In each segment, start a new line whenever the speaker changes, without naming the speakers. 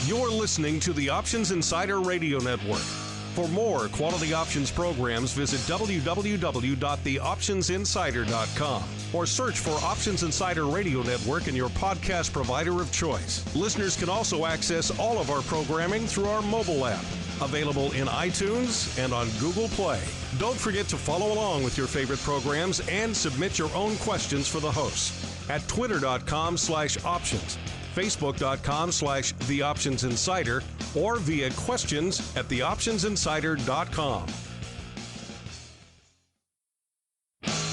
You're listening to the Options Insider Radio Network. For more quality options programs, visit www.theoptionsinsider.com or search for Options Insider Radio Network in your podcast provider of choice. Listeners can also access all of our programming through our mobile app, available in iTunes and on Google Play. Don't forget to follow along with your favorite programs and submit your own questions for the hosts at twitter.com/options, facebook.com/theoptionsinsider, or via questions at theoptionsinsider.com.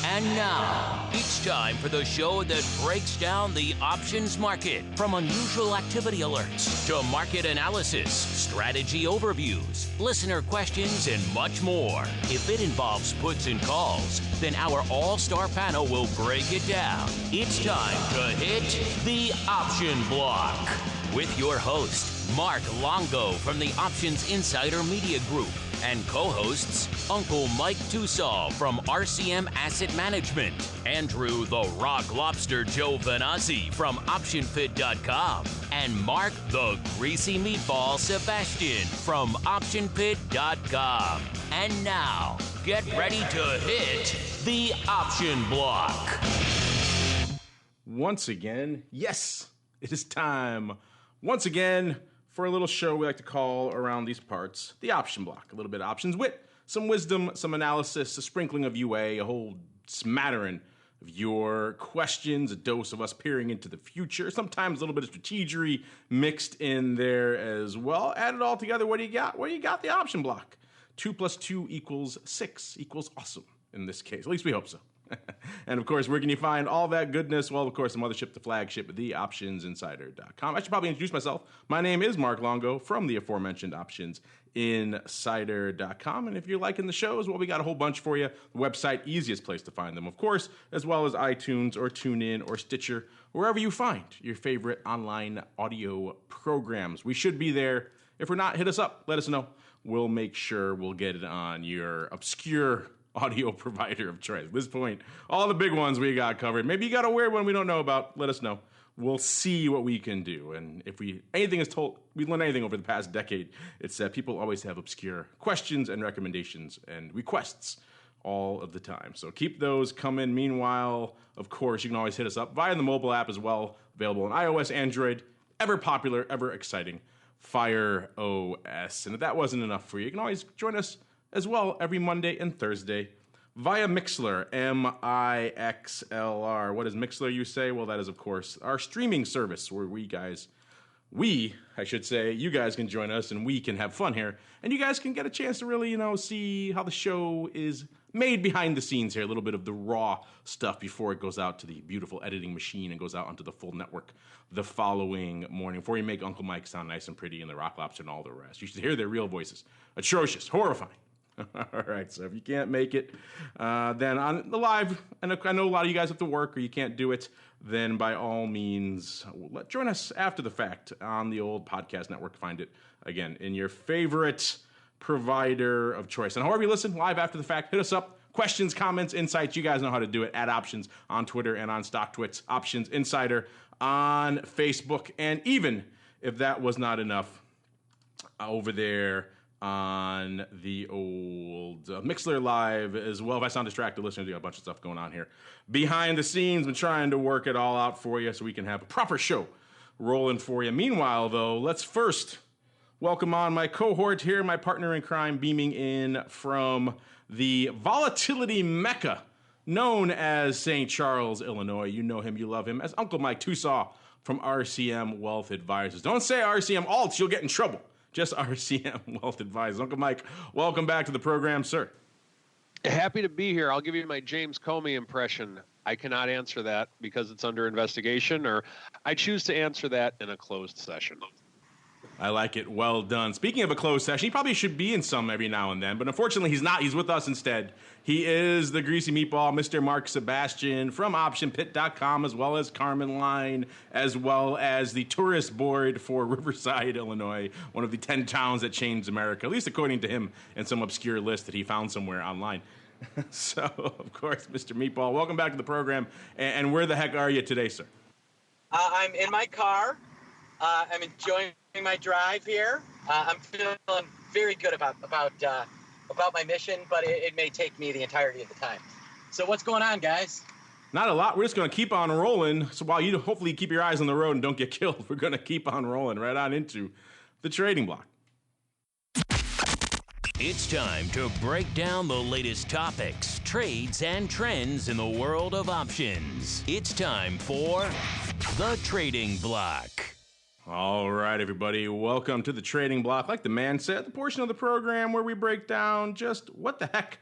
And now, it's time for the show that breaks down the options market, from unusual activity alerts to market analysis, strategy overviews, listener questions, and much more. If it involves puts and calls, then our all-star panel will break it down. It's time to hit the option block with your host, Mark Longo from the Options Insider Media Group, and co-hosts Uncle Mike Tussaw from RCM Asset Management, Andrew the Rock Lobster Giovinazzi from OptionPit.com, and Mark the Greasy Meatball Sebastian from OptionPit.com. And now, get ready to hit the option block.
Once again, yes, it is time once again for a little show we like to call around these parts the option block. A little bit of options wit, some wisdom, some analysis, a sprinkling of UA, a whole smattering of your questions, a dose of us peering into the future, sometimes a little bit of strategery mixed in there as well. Add it all together, what do you got? Well, you got the option block. 2 + 2 = 6 = awesome in this case. At least we hope so. And of course, where can you find all that goodness? Well, of course, the mothership, the flagship, theoptionsinsider.com. I should probably introduce myself. My name is Mark Longo from the aforementioned optionsinsider.com. And if you're liking the shows, well, we got a whole bunch for you. The website, easiest place to find them, of course, as well as iTunes or TuneIn or Stitcher, wherever you find your favorite online audio programs. We should be there. If we're not, hit us up. Let us know. We'll make sure we'll get it on your obscure audio provider of choice. At this point, all the big ones we got covered. Maybe you got a weird one we don't know about. Let us know. We'll see what we can do. And if we learned anything over the past decade, it's that people always have obscure questions and recommendations and requests all of the time. So keep those coming. Meanwhile, of course, you can always hit us up via the mobile app as well, available on iOS, Android, ever popular, ever exciting Fire OS. And if that wasn't enough for you, you can always join us as well every Monday and Thursday via Mixlr, Mixlr. What is Mixlr, you say? Well, that is, of course, our streaming service where you guys can join us and we can have fun here. And you guys can get a chance to really, see how the show is made behind the scenes here. A little bit of the raw stuff before it goes out to the beautiful editing machine and goes out onto the full network the following morning, before you make Uncle Mike sound nice and pretty and the Rock Lobster and all the rest. You should hear their real voices. Atrocious, horrifying. All right, so if you can't make it, then on the live, and I know a lot of you guys have to work or you can't do it, then by all means, join us after the fact on the old podcast network. Find it, again, in your favorite provider of choice. And however you listen, live after the fact, hit us up. Questions, comments, insights, you guys know how to do it. At Options on Twitter and on StockTwits, Options Insider on Facebook. And even if that was not enough, over there on the old Mixlr Live as well. If I sound distracted, listening to a bunch of stuff going on here behind the scenes, been trying to work it all out for you so we can have a proper show rolling for you. Meanwhile, though, let's first welcome on my cohort here, my partner in crime, beaming in from the volatility mecca known as St. Charles, Illinois. You know him, you love him, as Uncle Mike Tussaw from RCM Wealth Advisors. Don't say RCM Alts, you'll get in trouble. Just RCM Wealth Advisors. Uncle Mike, welcome back to the program, sir.
Happy to be here. I'll give you my James Comey impression. I cannot answer that because it's under investigation, or I choose to answer that in a closed session.
I like it. Well done. Speaking of a closed session, he probably should be in some every now and then, but unfortunately he's not. He's with us instead. He is the greasy meatball, Mr. Mark Sebastian from OptionPit.com, as well as Carmen Line, as well as the tourist board for Riverside, Illinois, one of the 10 towns that changed America, at least according to him in some obscure list that he found somewhere online. So, of course, Mr. Meatball, welcome back to the program. And where the heck are you today, sir?
I'm in my car. I'm enjoying my drive here. I'm feeling very good about my mission, but it may take me the entirety of the time. So what's going on, guys?
Not a lot. We're just going to keep on rolling. So while you hopefully keep your eyes on the road and don't get killed, we're going to keep on rolling right on into the trading block.
It's time to break down the latest topics, trades, and trends in the world of options. It's time for the Trading Block.
All right, everybody. Welcome to the Trading Block. Like the man said, the portion of the program where we break down just what the heck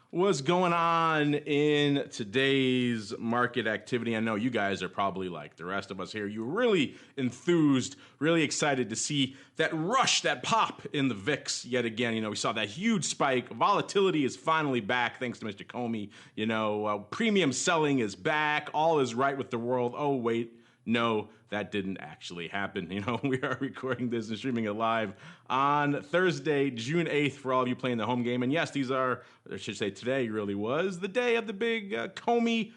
was going on in today's market activity. I know you guys are probably like the rest of us here. You're really enthused, really excited to see that rush, that pop in the VIX yet again. You know, we saw that huge spike. Volatility is finally back thanks to Mr. Comey. You know, premium selling is back. All is right with the world. Oh, wait. No, that didn't actually happen. You know, we are recording this and streaming it live on Thursday, June 8th for all of you playing the home game. And yes, these are, I should say today really was, the day of the big Comey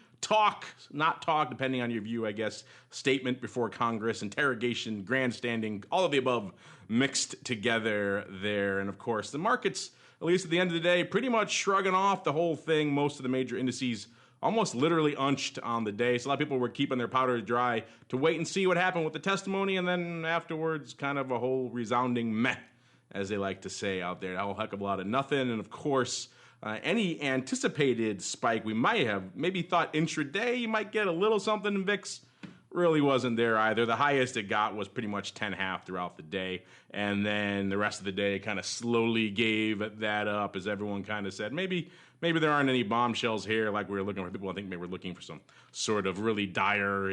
not talk, depending on your view, I guess, statement before Congress, interrogation, grandstanding, all of the above mixed together there. And of course, the markets, at least at the end of the day, pretty much shrugging off the whole thing. Most of the major indices almost literally unched on the day. So a lot of people were keeping their powder dry to wait and see what happened with the testimony, and then afterwards kind of a whole resounding meh, as they like to say out there. A whole heck of a lot of nothing. And of course, any anticipated spike we might have maybe thought intraday you might get a little something in VIX really wasn't there either. The highest it got was pretty much 10.5 throughout the day. And then the rest of the day kind of slowly gave that up as everyone kind of said, maybe there aren't any bombshells here like we were looking for. People, I think, maybe were looking for some sort of really dire,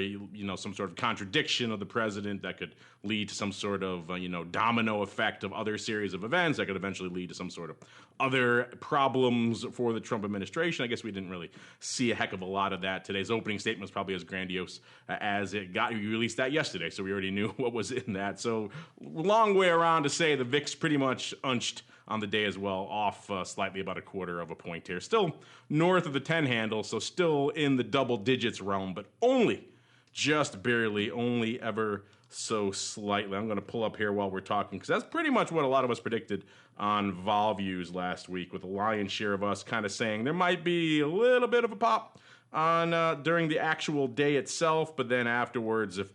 some sort of contradiction of the president that could lead to some sort of, domino effect of other series of events that could eventually lead to some sort of other problems for the Trump administration. I guess we didn't really see a heck of a lot of that. Today's opening statement was probably as grandiose as it got. We released that yesterday, so we already knew what was in that. So long way around to say the VIX pretty much unched on the day as well, off slightly about a quarter of a point here. Still north of the 10 handle, so still in the double digits realm, but only just barely, only ever so slightly. I'm going to pull up here while we're talking, because that's pretty much what a lot of us predicted on vol views last week, with the lion's share of us kind of saying there might be a little bit of a pop on during the actual day itself, but then afterwards, if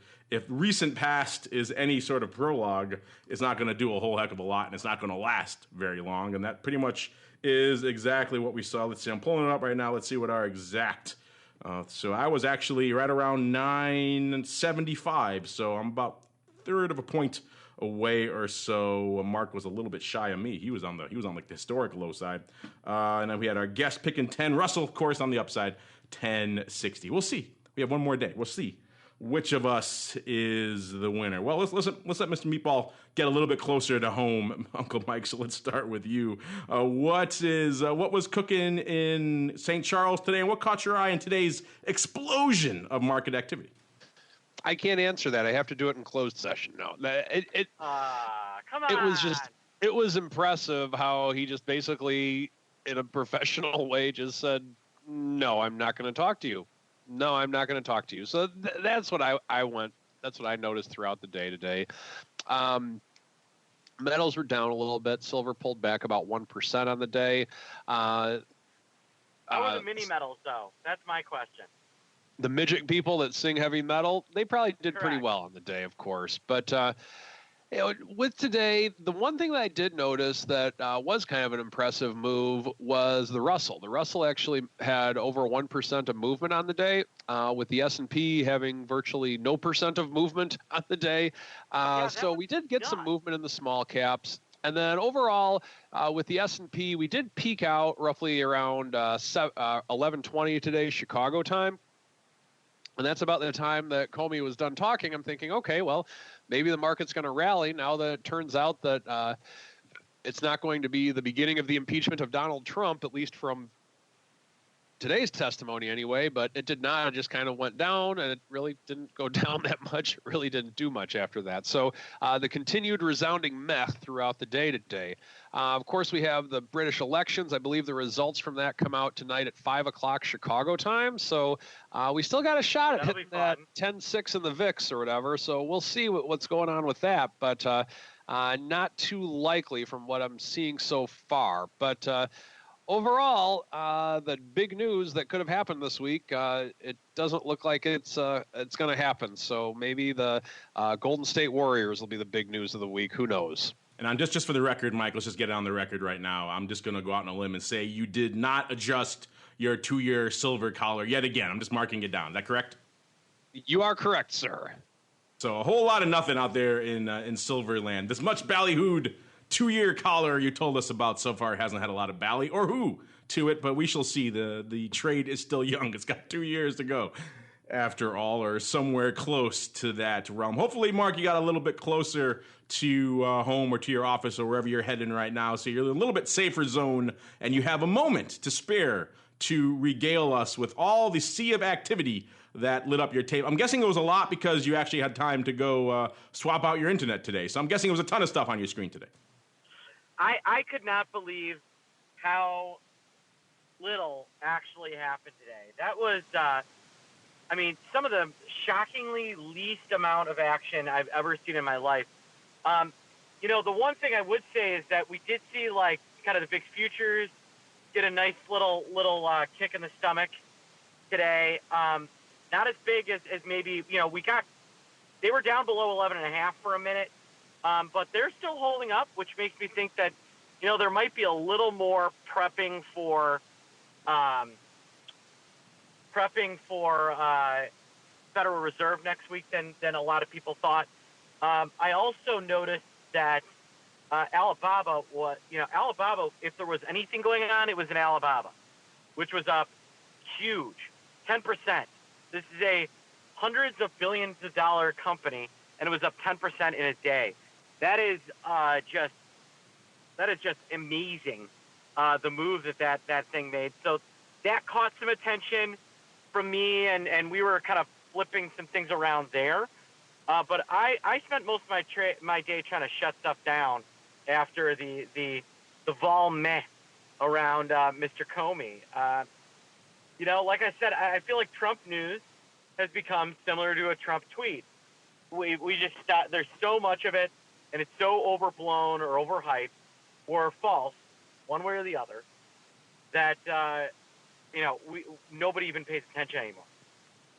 recent past is any sort of prologue, it's not going to do a whole heck of a lot, and it's not going to last very long, and that pretty much is exactly what we saw. Let's see, I'm pulling it up right now. Let's see what our exact, so I was actually right around 975, so I'm about a third of a point away or so. Mark was a little bit shy of me. He was on like the historic low side. And then we had our guest picking 10. Russell, of course, on the upside, 1060. We'll see. We have one more day. We'll see which of us is the winner. Well, let's let Mr. Meatball get a little bit closer to home, Uncle Mike. So let's start with you. What was cooking in St. Charles today, and what caught your eye in today's explosion of market activity?
I can't answer that. I have to do it in closed session. No,
come on.
It was impressive how he just basically, in a professional way, just said, "No, I'm not going to talk to you. No, I'm not going to talk to you." So that's what that's what I noticed throughout the day today. Metals were down a little bit. Silver pulled back about 1% on the day.
How are the mini metals, though? That's my question.
The midget people that sing heavy metal, they probably did pretty
Correct.
well on the day, of course. But with today, the one thing that I did notice that was kind of an impressive move was the Russell. The Russell actually had over 1% of movement on the day, with the S&P having virtually no percent of movement on the day. So we did get some movement in the small caps. And then overall, with the S&P, we did peak out roughly around 11:20 today, Chicago time. And that's about the time that Comey was done talking. I'm thinking, okay, well, maybe the market's going to rally now that it turns out that it's not going to be the beginning of the impeachment of Donald Trump, at least from today's testimony anyway. But it did not. It just kind of went down, and it really didn't go down that much. It really didn't do much after that. So the continued resounding meh throughout the day today. Of course, we have the British elections. I believe the results from that come out tonight at 5 o'clock Chicago time. So we still got a shot at hitting that 10.6 in the VIX or whatever. So we'll see what's going on with that. But not too likely from what I'm seeing so far. But overall, the big news that could have happened this week, it doesn't look like it's going to happen. So maybe the Golden State Warriors will be the big news of the week. Who knows?
And I'm just for the record, Mike, let's just get it on the record right now. I'm just going to go out on a limb and say you did not adjust your 2-year silver collar yet again. I'm just marking it down. Is that correct?
You are correct, sir.
So a whole lot of nothing out there in silver land. This much ballyhooed 2-year collar you told us about so far hasn't had a lot of bally or who to it, but we shall see. The trade is still young. It's got 2 years to go after all, or somewhere close to that realm. Hopefully, Mark, you got a little bit closer to home or to your office or wherever you're heading right now, so you're in a little bit safer zone and you have a moment to spare to regale us with all the sea of activity that lit up your tape. I'm guessing it was a lot because you actually had time to go swap out your internet today. So I'm guessing it was a ton of stuff on your screen today.
I could not believe how little actually happened today. That was, some of the shockingly least amount of action I've ever seen in my life. The one thing I would say is that we did see kind of the VIX futures get a nice little kick in the stomach today. Not as big as maybe, they were down below 11.5 for a minute, but they're still holding up, which makes me think that, there might be a little more prepping for Federal Reserve next week than a lot of people thought. I also noticed that Alibaba, if there was anything going on, it was in Alibaba, which was up huge, 10%. This is a hundreds of billions of dollar company, and it was up 10% in a day. That is just amazing, the move that thing made. So that caught some attention from me, and we were kind of flipping some things around there. But I spent most of my day trying to shut stuff down after the vol meh around Mr. Comey. Like I said, I feel like Trump news has become similar to a Trump tweet. We just there's so much of it, and it's so overblown or overhyped or false, one way or the other, that nobody even pays attention anymore.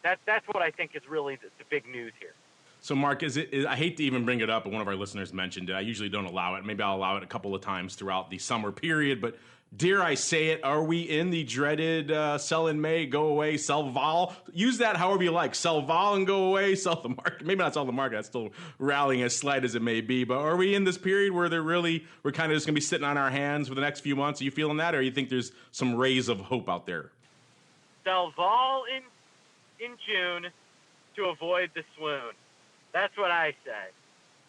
That's what I think is really the big news here.
So, Mark, I hate to even bring it up, but one of our listeners mentioned it. I usually don't allow it. Maybe I'll allow it a couple of times throughout the summer period, but dare I say it, are we in the dreaded sell in May, go away, sell vol? Use that however you like. Sell vol and go away, sell the market. Maybe not sell the market. That's still rallying as slight as it may be. But are we in this period where we're kind of just going to be sitting on our hands for the next few months? Are you feeling that, or you think there's some rays of hope out there?
Sell vol in June to avoid the swoon. That's what I say.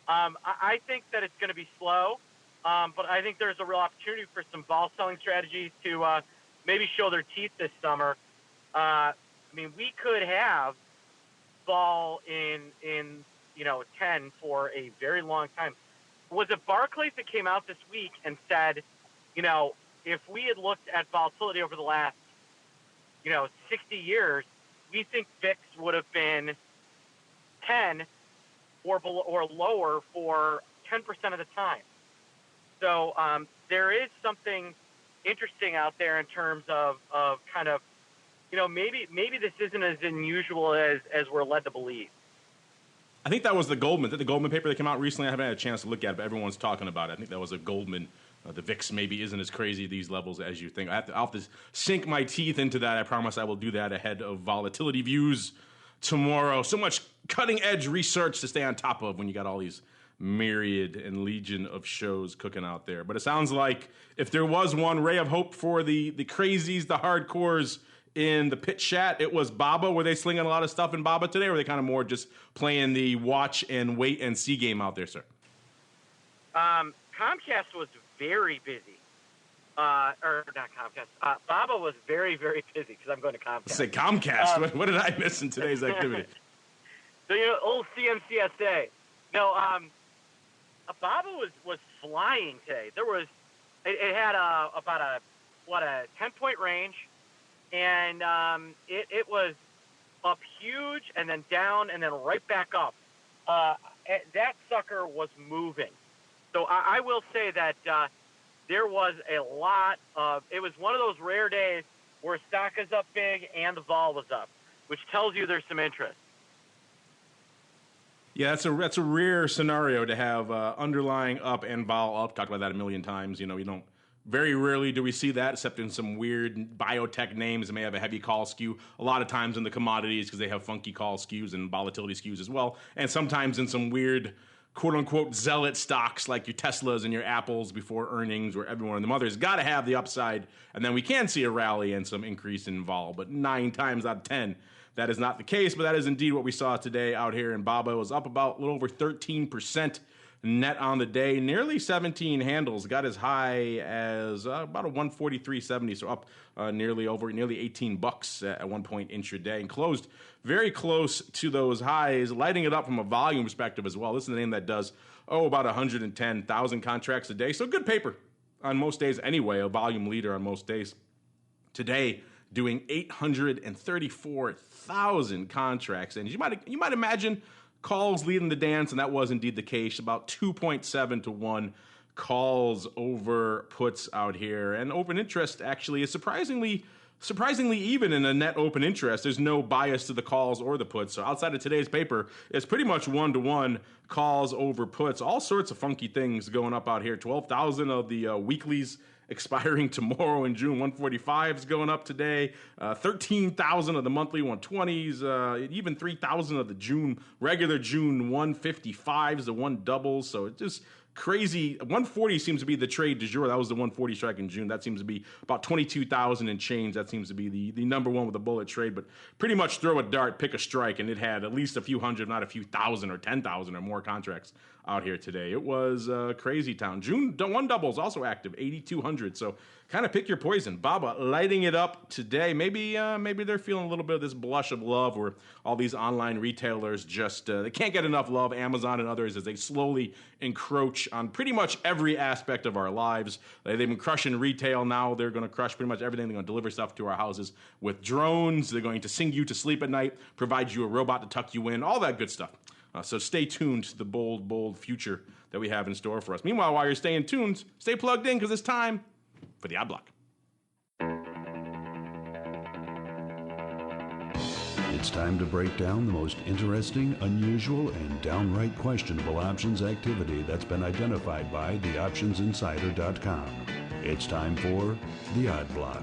I think that it's going to be slow. But I think there's a real opportunity for some vol selling strategies to maybe show their teeth this summer. We could have vol in 10 for a very long time. Was it Barclays that came out this week and said, if we had looked at volatility over the last 60 years, we think VIX would have been 10 or below, or lower for 10% of the time. So there is something interesting out there in terms of kind of, maybe this isn't as unusual as we're led to believe.
I think that was the Goldman paper that came out recently. I haven't had a chance to look at it, but everyone's talking about it. I think that was a Goldman. The VIX maybe isn't as crazy at these levels as you think. I'll have to sink my teeth into that. I promise I will do that ahead of volatility views tomorrow. So much cutting edge research to stay on top of when you got all these myriad and legion of shows cooking out there. But it sounds like if there was one ray of hope for the crazies, the hardcores in the pit chat, it was Baba. Were they slinging a lot of stuff in Baba today, or were they kind of more just playing the watch and wait and see game out there, sir?
Comcast was very busy. Or not Comcast. Baba was very, very busy because I'm going to Comcast.
Say Comcast. What did I miss in today's activity?
So, old CMCSA. No, Baba was flying today. It had about a 10-point range, and it was up huge and then down and then right back up. That sucker was moving. So I will say that there was a lot of – it was one of those rare days where stock is up big and the vol was up, which tells you there's some interest.
Yeah, that's a rare scenario to have underlying up and vol up. Talked about that a million times. You don't very rarely do we see that, except in some weird biotech names that may have a heavy call skew. A lot of times in the commodities because they have funky call skews and volatility skews as well, and sometimes in some weird quote-unquote zealot stocks like your Teslas and your Apples before earnings, where everyone and the mother's got to have the upside, and then we can see a rally and some increase in vol. But 9 times out of 10, that is not the case, but that is indeed what we saw today out here in Baba. It was up about a little over 13% net on the day, nearly 17 handles, got as high as about a 143.70, so up nearly $18 at one point intraday, and closed very close to those highs, lighting it up from a volume perspective as well. This is the name that does about 110,000 contracts a day, so good paper on most days anyway, a volume leader on most days. Today, doing 834,000 contracts, and you might imagine calls leading the dance, and that was indeed the case. About 2.7 to 1 calls over puts out here, and open interest actually is surprisingly even in a net open interest. There's no bias to the calls or the puts. So outside of today's paper, it's pretty much 1-to-1 calls over puts. All sorts of funky things going up out here. 12,000 of the weeklies expiring tomorrow in June. 145s going up today. 13,000 of the monthly 120s. Even 3,000 of the regular June 155s, the one doubles. So it's just crazy. 140 seems to be the trade du jour. That was the 140 strike in June. That seems to be about 22,000 and change. That seems to be the number one with a bullet trade. But pretty much throw a dart, pick a strike, and it had at least a few hundred, not a few thousand or 10,000 or more contracts out here today. It was crazy town. June one doubles also active, 8,200. So kind of pick your poison. Baba lighting it up today. Maybe they're feeling a little bit of this blush of love where all these online retailers just they can't get enough love, Amazon and others, as they slowly encroach on pretty much every aspect of our lives. They've been crushing retail. Now they're going to crush pretty much everything. They're going to deliver stuff to our houses with drones. They're going to sing you to sleep at night, provide you a robot to tuck you in, all that good stuff. So stay tuned to the bold, bold future that we have in store for us. Meanwhile, while you're staying tuned, stay plugged in because it's time for the Odd Block.
It's time to break down the most interesting, unusual, and downright questionable options activity that's been identified by theoptionsinsider.com. It's time for the Odd Block.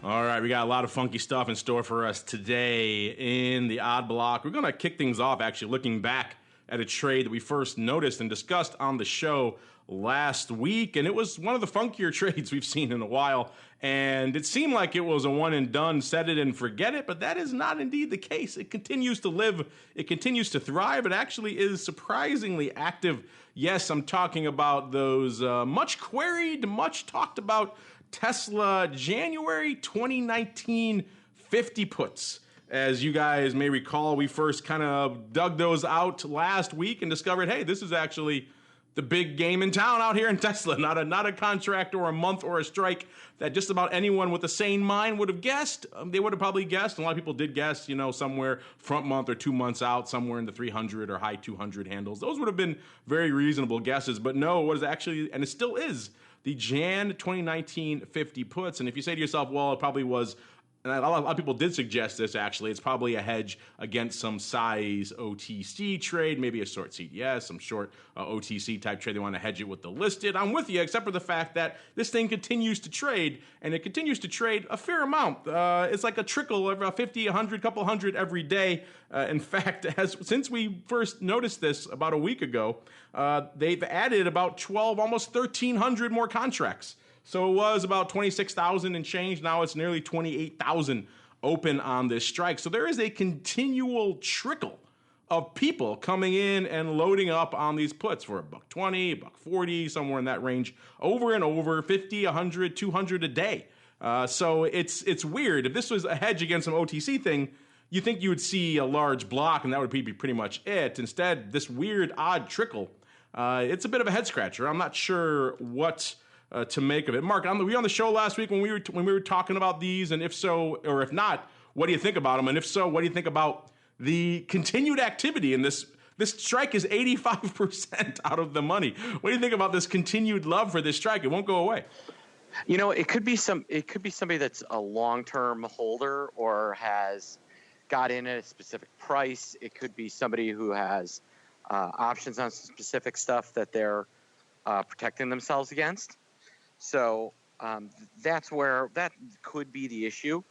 All right, we got a lot of funky stuff in store for us today in the Odd Block. We're going to kick things off actually looking back at a trade that we first noticed and discussed on the show last week, and it was one of the funkier trades we've seen in a while, and it seemed like it was a one and done, set it and forget it, but that is not indeed the case. It continues to live, it continues to thrive, it actually is surprisingly active. Yes, I'm talking about those much queried, much talked about Tesla January 2019 50 puts. As you guys may recall, we first kind of dug those out last week and discovered, hey, this is actually the big game in town out here in Tesla. Not a contract or a month or a strike that just about anyone with a sane mind would have guessed. They would have probably guessed. A lot of people did guess, somewhere front month or 2 months out, somewhere in the 300 or high 200 handles. Those would have been very reasonable guesses. But no, what is actually, and it still is, the Jan 2019 50 puts. And if you say to yourself, well, it probably was, and a lot of people did suggest this actually, it's probably a hedge against some size OTC trade, maybe a short CDS, some short OTC type trade. They want to hedge it with the listed. I'm with you, except for the fact that this thing continues to trade, and it continues to trade a fair amount. It's like a trickle of 50, 100, couple hundred every day. In fact, since we first noticed this about a week ago, they've added about 12, almost 1,300 more contracts. So it was about 26,000 and change. Now it's nearly 28,000 open on this strike. So there is a continual trickle of people coming in and loading up on these puts for $120, $140, somewhere in that range, over and over, 50, 100, 200 a day. So it's weird. If this was a hedge against some OTC thing, you think you would see a large block and that would be pretty much it. Instead, this weird, odd trickle, it's a bit of a head scratcher. I'm not sure what to make of it. Mark, were you on the show last week when we were talking about these? And if so, or if not, what do you think about them? And if so, what do you think about the continued activity in this? This strike is 85% out of the money. What do you think about this continued love for this strike? It won't go away.
You know, it could be somebody that's a long-term holder or has got in at a specific price. It could be somebody who has options on specific stuff that they're protecting themselves against. So that could be the issue.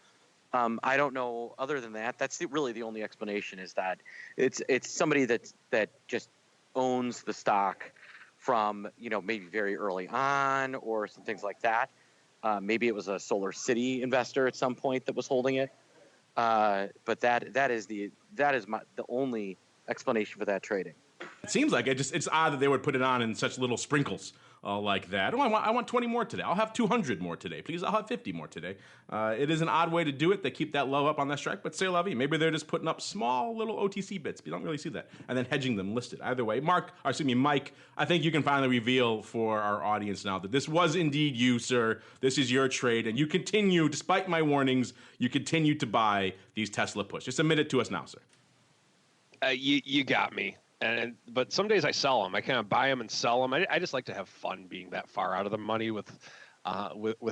I don't know. Other than that, that's really the only explanation, is that it's somebody that just owns the stock from, maybe very early on or some things like that. Maybe it was a Solar City investor at some point that was holding it. But that is the only explanation for that trading.
It seems like it's odd that they would put it on in such little sprinkles like that. Oh, I want 20 more today. I'll have 200 more today. Please, I'll have 50 more today. It is an odd way to do it. They keep that low up on that strike, but c'est la vie. Maybe they're just putting up small little OTC bits. You don't really see that. And then hedging them listed. Either way, Mike, I think you can finally reveal for our audience now that this was indeed you, sir. This is your trade. And you continue, despite my warnings, you continue to buy these Tesla puts. Just admit it to us now, sir.
You got me. But some days I sell them. I kind of buy them and sell them. I just like to have fun being that far out of the money with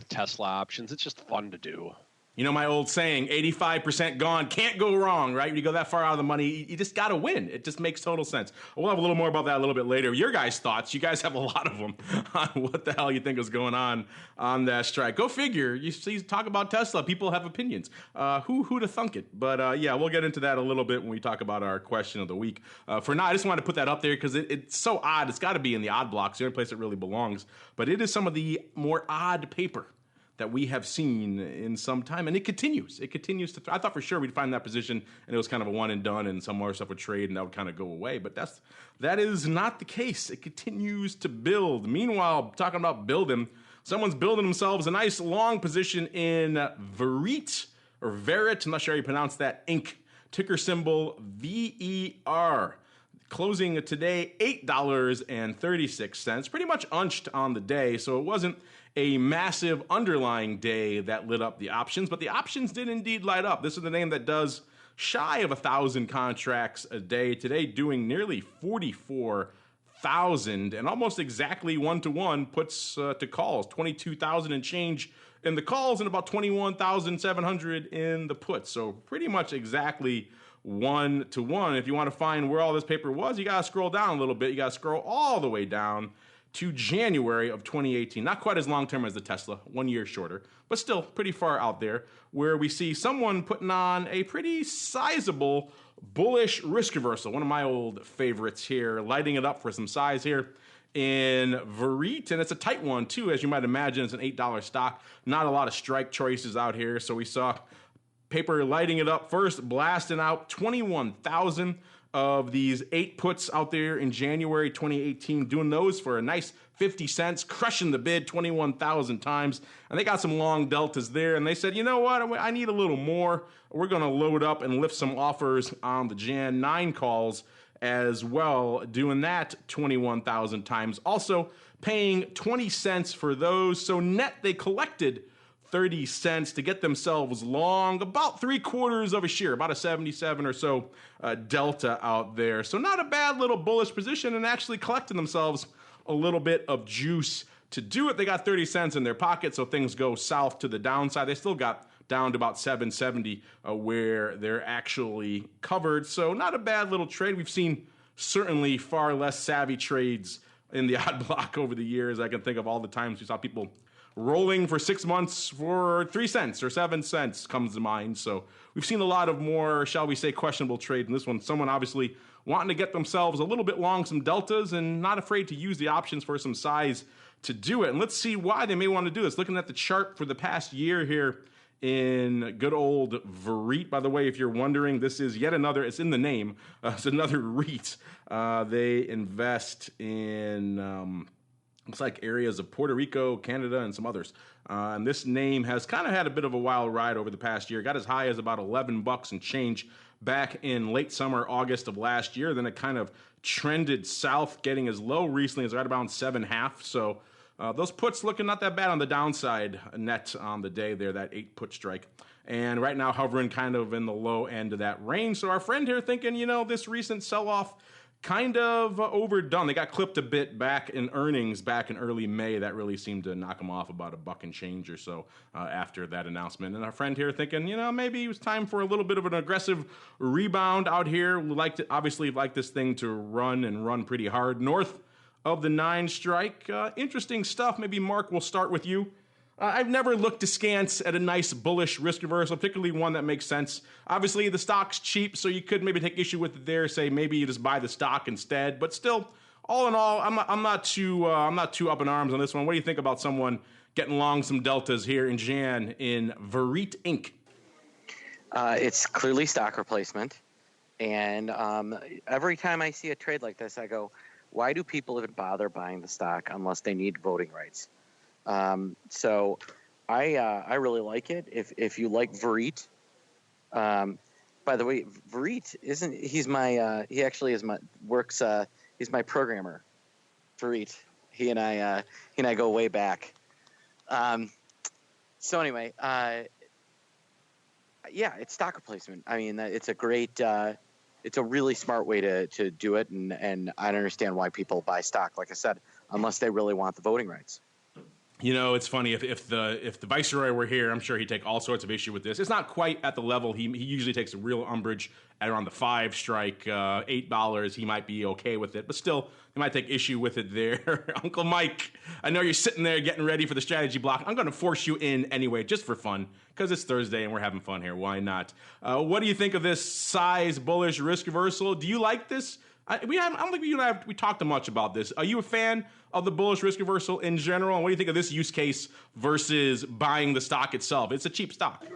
Tesla options. It's just fun to do.
You know my old saying, 85% gone, can't go wrong, right? When you go that far out of the money, you just got to win. It just makes total sense. We'll have a little more about that a little bit later. Your guys' thoughts, you guys have a lot of them on what the hell you think is going on that strike. Go figure. You see, talk about Tesla. People have opinions. Who to thunk it? But yeah, we'll get into that a little bit when we talk about our question of the week. For now, I just wanted to put that up there because it's so odd. It's got to be in the odd blocks, the only place it really belongs. But it is some of the more odd paper that we have seen in some time, and it continues. It continues to. I thought for sure we'd find that position, and it was kind of a one and done, and some more stuff would trade, and that would kind of go away. But that is not the case. It continues to build. Meanwhile, talking about building, someone's building themselves a nice long position in Verit or Verit. I'm not sure how you pronounce that. Inc. Ticker symbol VER. Closing today, $8.36. Pretty much unched on the day, so it wasn't a massive underlying day that lit up the options, but the options did indeed light up. This is the name that does shy of 1,000 contracts a day. Today, doing nearly 44,000 and almost exactly one-to-one puts to calls, 22,000 and change in the calls and about 21,700 in the puts. So pretty much exactly one-to-one. If you want to find where all this paper was, you got to scroll down a little bit. You got to scroll all the way down to January of 2018. Not quite as long-term as the Tesla, 1 year shorter, but still pretty far out there, where we see someone putting on a pretty sizable bullish risk reversal. One of my old favorites here, lighting it up for some size here in Verit, and it's a tight one too, as you might imagine. It's an $8 stock. Not a lot of strike choices out here, so we saw paper lighting it up first, blasting out 21,000 of these 8 puts out there in January 2018, doing those for a nice 50 cents, crushing the bid 21,000 times. And they got some long deltas there, and they said, you know what, I need a little more. We're going to load up and lift some offers on the Jan 9 calls as well, doing that 21,000 times. Also paying 20 cents for those. So net, they collected 30 cents to get themselves long about 3/4 of a share, about a 77 or so delta out there. So not a bad little bullish position, and actually collecting themselves a little bit of juice to do it. They got 30 cents in their pocket, so things go south to the downside. They still got down to about 770 where they're actually covered. So not a bad little trade. We've seen certainly far less savvy trades in the odd block over the years. I can think of all the times we saw people rolling for 6 months for 3 cents or 7 cents comes to mind. So we've seen a lot of more, shall we say, questionable trades in this one. Someone obviously wanting to get themselves a little bit long some deltas and not afraid to use the options for some size to do it. And let's see why they may want to do this. Looking at the chart for the past year here in good old Verit. By the way, if you're wondering, this is yet another, it's in the name, it's another REIT. They invest in looks like areas of Puerto Rico, Canada, and some others. And this name has kind of had a bit of a wild ride over the past year. Got as high as about $11 and change back in late summer, August of last year. Then it kind of trended south, getting as low recently as right around 7.5. So Those puts looking not that bad on the downside net on the day there, that 8 put strike. And right now hovering kind of in the low end of that range. So our friend here thinking, this recent sell-off kind of overdone. They got clipped a bit back in earnings back in early May. That really seemed to knock them off about $1 and change or so after that announcement. And our friend here thinking, maybe it was time for a little bit of an aggressive rebound out here. We obviously like this thing to run pretty hard north of the 9 strike. Interesting stuff. Maybe Mark, we'll start with you. I've never looked askance at a nice bullish risk reversal, particularly one that makes sense. Obviously, the stock's cheap, so you could maybe take issue with it there. Say maybe you just buy the stock instead. But still, all in all, I'm not too up in arms on this one. What do you think about someone getting long some deltas here in Jan in VIX Inc?
It's clearly stock replacement, and every time I see a trade like this, I go, why do people even bother buying the stock unless they need voting rights? So I really like it. If you like VIX, by the way, VIX he's my programmer. VIX. He and I go way back. So anyway, yeah, it's stock replacement. I mean, it's a really smart way to do it, and I don't understand why people buy stock, like I said, unless they really want the voting rights.
It's funny, if the Viceroy were here, I'm sure he'd take all sorts of issue with this. It's not quite at the level. He usually takes a real umbrage at around the 5 strike, $8. He might be okay with it, but still, he might take issue with it there. Uncle Mike, I know you're sitting there getting ready for the strategy block. I'm going to force you in anyway, just for fun, because it's Thursday and we're having fun here. Why not? What do you think of this size bullish risk reversal? Do you like this? I don't think we talked much about this. Are you a fan of the bullish risk reversal in general? And what do you think of this use case versus buying the stock itself? It's a cheap stock.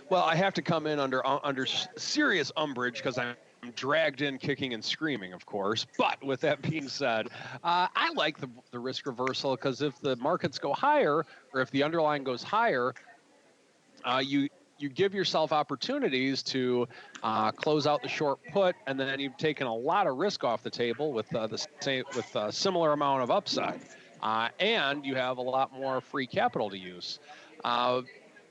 Well, I have to come in under serious umbrage because I'm dragged in kicking and screaming, of course. But with that being said, I like the risk reversal because if the markets go higher or if the underlying goes higher, you give yourself opportunities to close out the short put, and then you've taken a lot of risk off the table with a similar amount of upside, and you have a lot more free capital to use.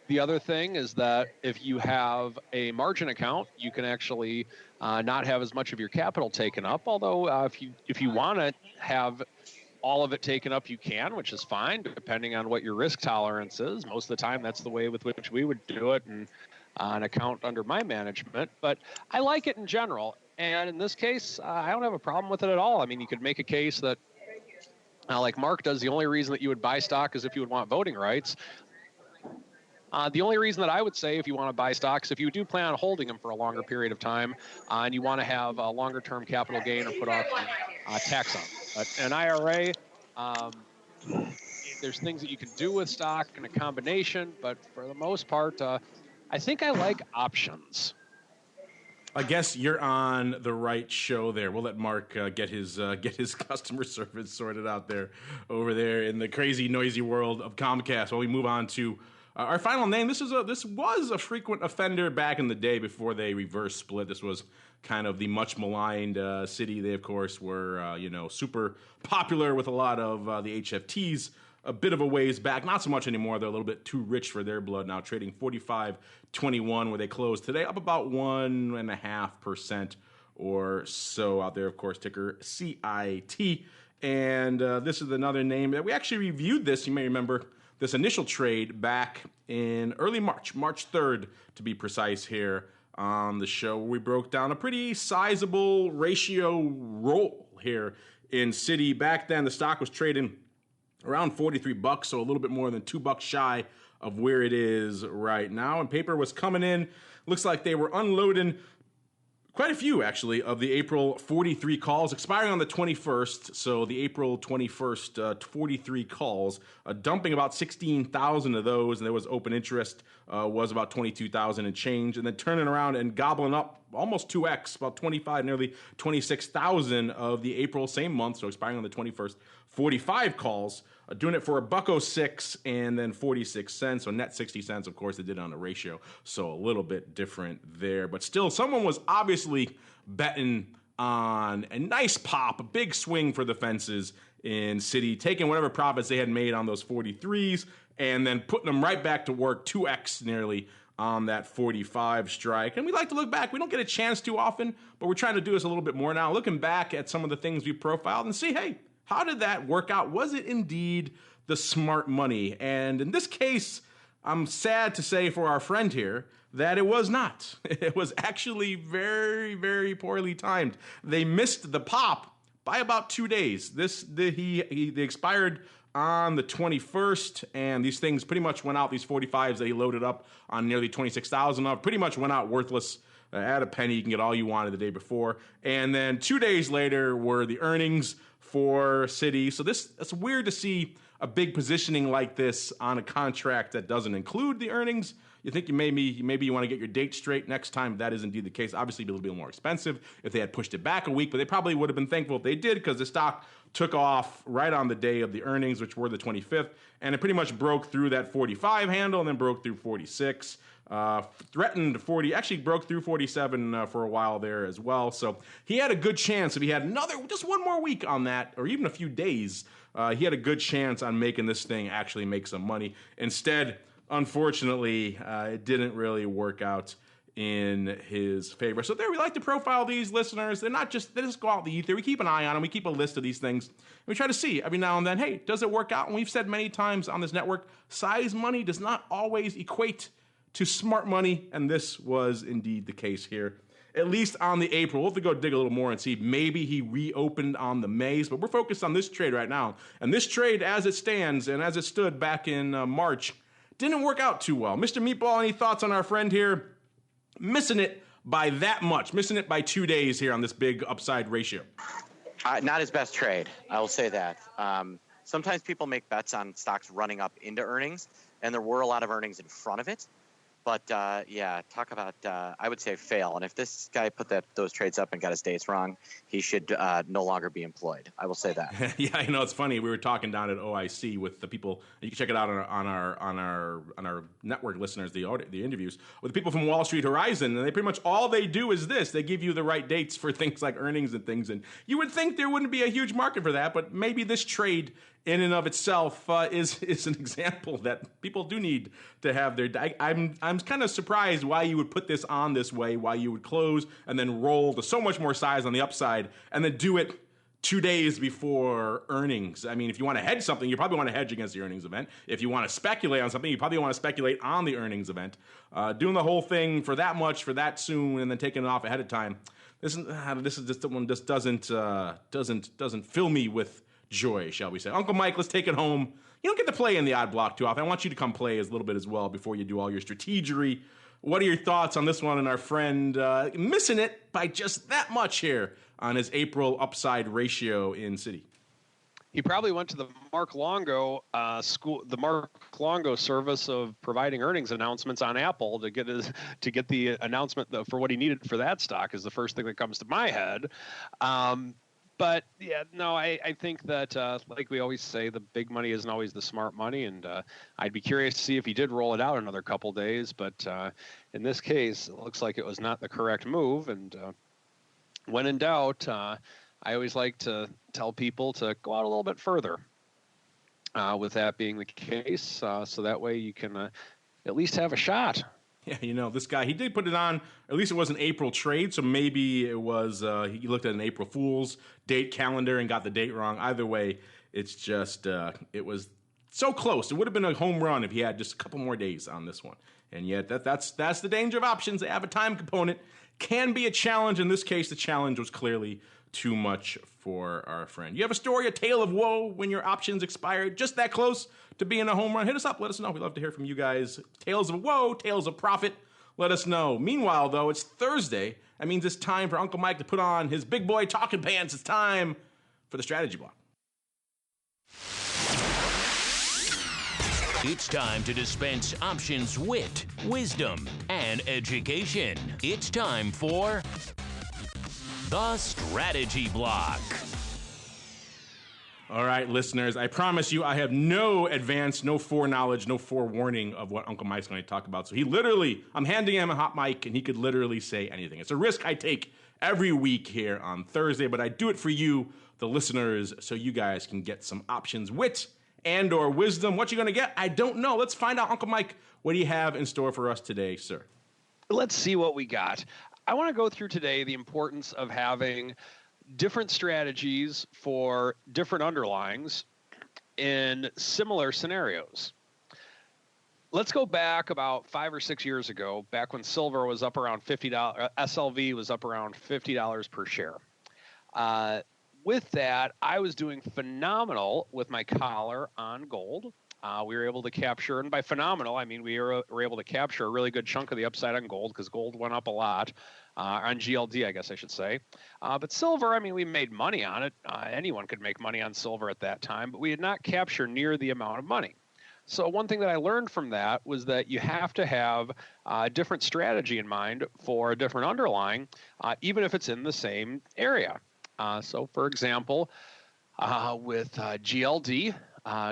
The other thing is that if you have a margin account, you can actually not have as much of your capital taken up. Although if you want to have all of it taken up, you can, which is fine, depending on what your risk tolerance is. Most of the time, that's the way with which we would do it and an account under my management. But I like it in general. And in this case, I don't have a problem with it at all. I mean, you could make a case that, like Mark does, the only reason that you would buy stock is if you would want voting rights. The only reason that I would say if you want to buy stocks, if you do plan on holding them for a longer period of time and you want to have a longer-term capital gain or put off tax on them. But an IRA, there's things that you can do with stock in a combination, but for the most part, I think I like options.
I guess you're on the right show there. We'll let Mark get his customer service sorted out there over there in the crazy, noisy world of Comcast. While we move on to our final name, this was a frequent offender back in the day before they reverse split. This was kind of the much maligned city. They, of course, were super popular with a lot of the HFTs. A bit of a ways back, not so much anymore. They're a little bit too rich for their blood now, trading 45.21 where they closed today, up about 1.5% or so out there. Of course, ticker CIT. And this is another name that we actually reviewed this. You may remember this initial trade back in early March 3rd to be precise here on the show, where we broke down a pretty sizable ratio roll here in Citi. Back then, the stock was trading around $43, so a little bit more than $2 shy of where it is right now. And paper was coming in. Looks like they were unloading quite a few, actually, of the April 43 calls, expiring on the 21st. So the April 21st 43 calls, dumping about 16,000 of those, and there was open interest, was about 22,000 and change, and then turning around and gobbling up almost 2x, about 25, nearly 26,000 of the April same month, so expiring on the 21st, 45 calls, doing it for $1.06 and then 46 cents, so net 60 cents. Of course, they did it on a ratio, so a little bit different there. But still, someone was obviously betting on a nice pop, a big swing for the fences in Citi, taking whatever profits they had made on those 43s and then putting them right back to work, 2x nearly on that 45 strike. And we like to look back. We don't get a chance too often, but we're trying to do this a little bit more now, looking back at some of the things we profiled and see, hey, how did that work out? Was it indeed the smart money? And in this case, I'm sad to say for our friend here that it was not. It was actually very, very poorly timed. They missed the pop by about 2 days. They expired on the 21st, and these things pretty much went out, these 45s that he loaded up on nearly 26,000 of, pretty much went out worthless. At a penny, you can get all you wanted the day before. And then 2 days later were the earnings for Citi. So it's weird to see a big positioning like this on a contract that doesn't include the earnings. You think maybe you want to get your date straight next time. That is indeed the case. Obviously, it'd be a little bit more expensive if they had pushed it back a week, but they probably would have been thankful if they did because the stock took off right on the day of the earnings, which were the 25th, and it pretty much broke through that 45 handle and then broke through 46. Threatened 40, actually broke through 47 for a while there as well. So he had a good chance if he had just one more week on that, or even a few days, he had a good chance on making this thing actually make some money. Instead, unfortunately, it didn't really work out in his favor. So there, we like to profile these listeners. They just go out in the ether. We keep an eye on them. We keep a list of these things. And we try to see every now and then, hey, does it work out? And we've said many times on this network, size money does not always equate to smart money, and this was indeed the case here. At least on the April. We'll have to go dig a little more and see maybe he reopened on the Mays, but we're focused on this trade right now. And this trade, as it stands and as it stood back in March, didn't work out too well. Mr. Meatball, any thoughts on our friend here? Missing it by that much, missing it by 2 days here on this big upside ratio.
Not his best trade, I will say that. Sometimes people make bets on stocks running up into earnings, and there were a lot of earnings in front of it. But, talk about, I would say, fail. And if this guy put those trades up and got his dates wrong, he should no longer be employed. I will say that.
Yeah, I know, it's funny. We were talking down at OIC with the people. You can check it out on our network listeners, the interviews, with the people from Wall Street Horizon. And they pretty much, all they do is this. They give you the right dates for things like earnings and things. And you would think there wouldn't be a huge market for that, but maybe this trade in and of itself is an example that people do need to have their. I'm kind of surprised why you would put this on this way, why you would close and then roll to so much more size on the upside and then do it 2 days before earnings. I mean, if you want to hedge something, you probably want to hedge against the earnings event. If you want to speculate on something, you probably want to speculate on the earnings event. Doing the whole thing for that much, for that soon, and then taking it off ahead of time. This is just one just doesn't fill me with joy, shall we say. Uncle Mike, let's take it home. You don't get to play in the odd block too often. I want you to come play a little bit as well before you do all your strategery. What are your thoughts on this one and our friend missing it by just that much here on his April upside ratio in Citi?
He probably went to the Mark Longo the Mark Longo service of providing earnings announcements on Apple to get the announcement for what he needed for that stock is the first thing that comes to my head. But yeah, no, I think that like we always say, the big money isn't always the smart money, and I'd be curious to see if he did roll it out another couple days. But in this case, it looks like it was not the correct move. And when in doubt, I always like to tell people to go out a little bit further. With that being the case, so that way you can at least have a shot.
Yeah, this guy, he did put it on, at least it was an April trade, so maybe it was, he looked at an April Fool's date calendar and got the date wrong. Either way, it's just, it was so close. It would have been a home run if he had just a couple more days on this one. And yet, that's the danger of options. They have a time component. Can be a challenge. In this case, the challenge was clearly too much for our friend. You have a story, a tale of woe when your options expired, just that close to being a home run? Hit us up. Let us know. We'd love to hear from you guys. Tales of woe, tales of profit. Let us know. Meanwhile, though, it's Thursday. That means it's time for Uncle Mike to put on his big boy talking pants. It's time for the strategy block.
It's time to dispense options, wit, wisdom, and education. It's time for the strategy block.
All right, listeners, I promise you I have no advance, no foreknowledge, no forewarning of what Uncle Mike's going to talk about. So I'm handing him a hot mic, and he could literally say anything. It's a risk I take every week here on Thursday, but I do it for you, the listeners so you guys can get some options wit and or wisdom. What you going to get? I don't know. Let's find out. Uncle Mike, what do you have in store for us today, sir?
Let's see what we got. I want to go through today the importance of having different strategies for different underlyings in similar scenarios. Let's go back about 5 or 6 years ago, back when silver was up around $50, SLV was up around $50 per share. With that, I was doing phenomenal with my collar on gold. We were able to capture, and by phenomenal, I mean we were able to capture a really good chunk of the upside on gold because gold went up a lot, on GLD, I guess I should say. But silver, I mean, we made money on it. Anyone could make money on silver at that time, but we did not capture near the amount of money. So one thing that I learned from that was that you have to have a different strategy in mind for a different underlying, even if it's in the same area. So for example, with GLD,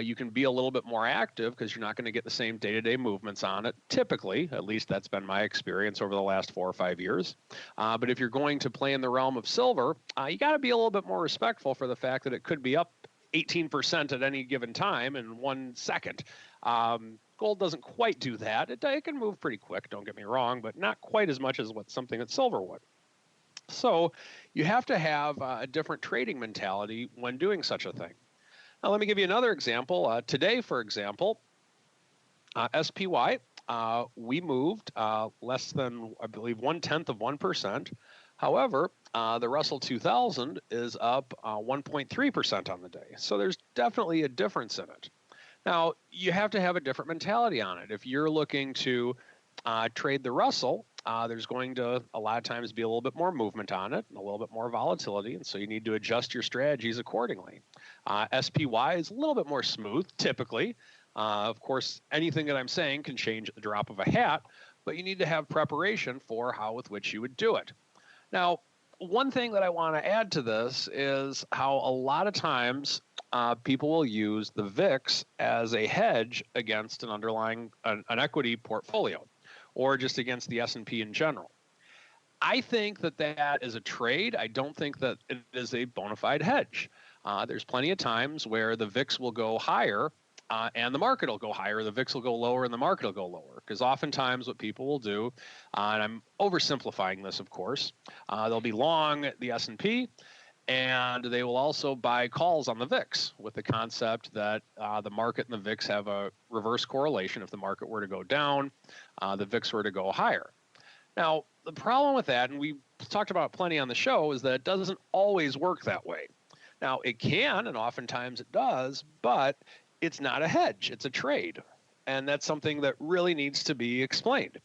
you can be a little bit more active because you're not going to get the same day-to-day movements on it. Typically, at least that's been my experience over the last 4 or 5 years. But if you're going to play in the realm of silver, you got to be a little bit more respectful for the fact that it could be up 18% at any given time in 1 second. Gold doesn't quite do that. It can move pretty quick, don't get me wrong, but not quite as much as what something that silver would. So you have to have a different trading mentality when doing such a thing. Now, let me give you another example. Today, for example, SPY, we moved less than, I believe, 0.1%. However, the Russell 2000 is up 1.3% on the day. So there's definitely a difference in it. Now, you have to have a different mentality on it. If you're looking to trade the Russell, there's going to a lot of times be a little bit more movement on it and a little bit more volatility, and so you need to adjust your strategies accordingly. SPY is a little bit more smooth, typically. Of course, anything that I'm saying can change at the drop of a hat, but you need to have preparation for how with which you would do it. Now, one thing that I want to add to this is how a lot of times people will use the VIX as a hedge against an underlying an equity portfolio, or just against the S&P in general. I think that that is a trade. I don't think that it is a bona fide hedge. There's plenty of times where the VIX will go higher and the market will go higher. The VIX will go lower and the market will go lower. Because oftentimes what people will do, and I'm oversimplifying this, of course, they'll be long the S&P, and they will also buy calls on the VIX with the concept that the market and the VIX have a reverse correlation. If the market were to go down, the VIX were to go higher. Now, the problem with that, and we talked about plenty on the show, is that it doesn't always work that way. Now, it can, and oftentimes it does, but it's not a hedge. It's a trade. And that's something that really needs to be explained.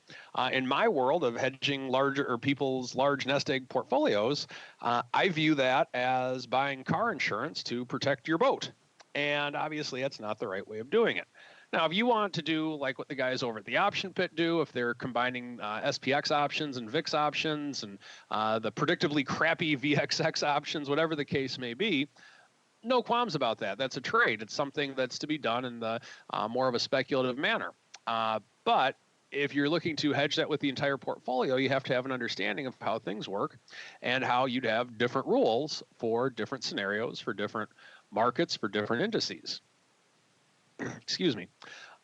In my world of hedging larger or people's large nest egg portfolios, I view that as buying car insurance to protect your boat. And obviously, that's not the right way of doing it. Now, if you want to do like what the guys over at the Option Pit do, if they're combining SPX options and VIX options and the predictably crappy VXX options, whatever the case may be, no qualms about that. That's a trade. It's something that's to be done in the more of a speculative manner. But if you're looking to hedge that with the entire portfolio, you have to have an understanding of how things work and how you'd have different rules for different scenarios, for different markets, for different indices. Excuse me.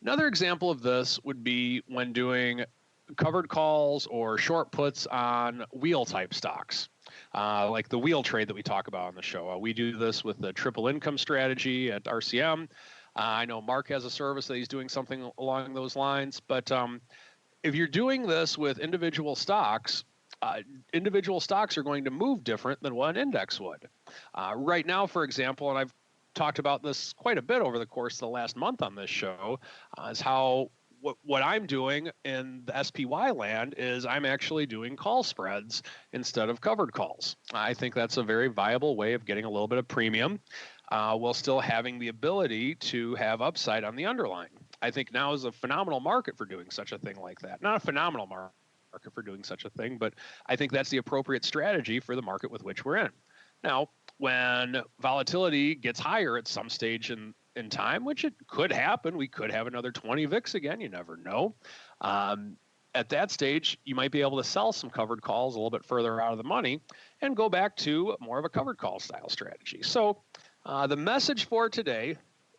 Another example of this would be when doing covered calls or short puts on wheel type stocks. Like the wheel trade that we talk about on the show. We do this with the triple income strategy at RCM. I know Mark has a service that he's doing something along those lines. But if you're doing this with individual stocks are going to move different than what an index would. Right now, for example, and I've talked about this quite a bit over the course of the last month on this show, is how what I'm doing in the SPY land is I'm actually doing call spreads instead of covered calls. I think that's a very viable way of getting a little bit of premium while still having the ability to have upside on the underlying. I think now is a phenomenal market for doing such a thing like that. Not a phenomenal market for doing such a thing, but I think that's the appropriate strategy for the market with which we're in. Now, when volatility gets higher at some stage in time, which it could happen, we could have another 20 VIX again, you never know. at that stage, you might be able to sell some covered calls a little bit further out of the money and go back to more of a covered call style strategy. So the message for today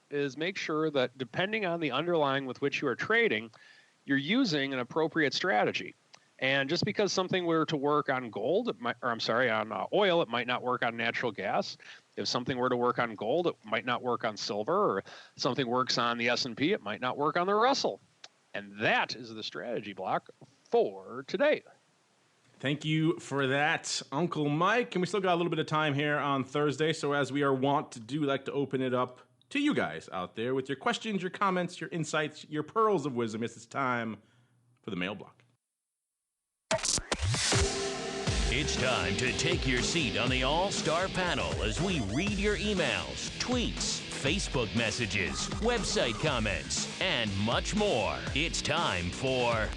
is make sure that depending on the underlying with which you are trading, you're using an appropriate strategy. And just because something were to work on gold, on oil, it might not work on natural gas. If something were to work on gold, it might not work on silver. Or something works on the S&P, it might not work on the Russell. And that is the strategy block for today.
Thank you for that, Uncle Mike. And we still got a little bit of time here on Thursday. So as we are wont to do, we like to open it up to you guys out there with your questions, your comments, your insights, your pearls of wisdom. It's time for the mail block.
It's time to take your seat on the All-Star panel as we read your emails, tweets, Facebook messages, website comments, and much more. It's time for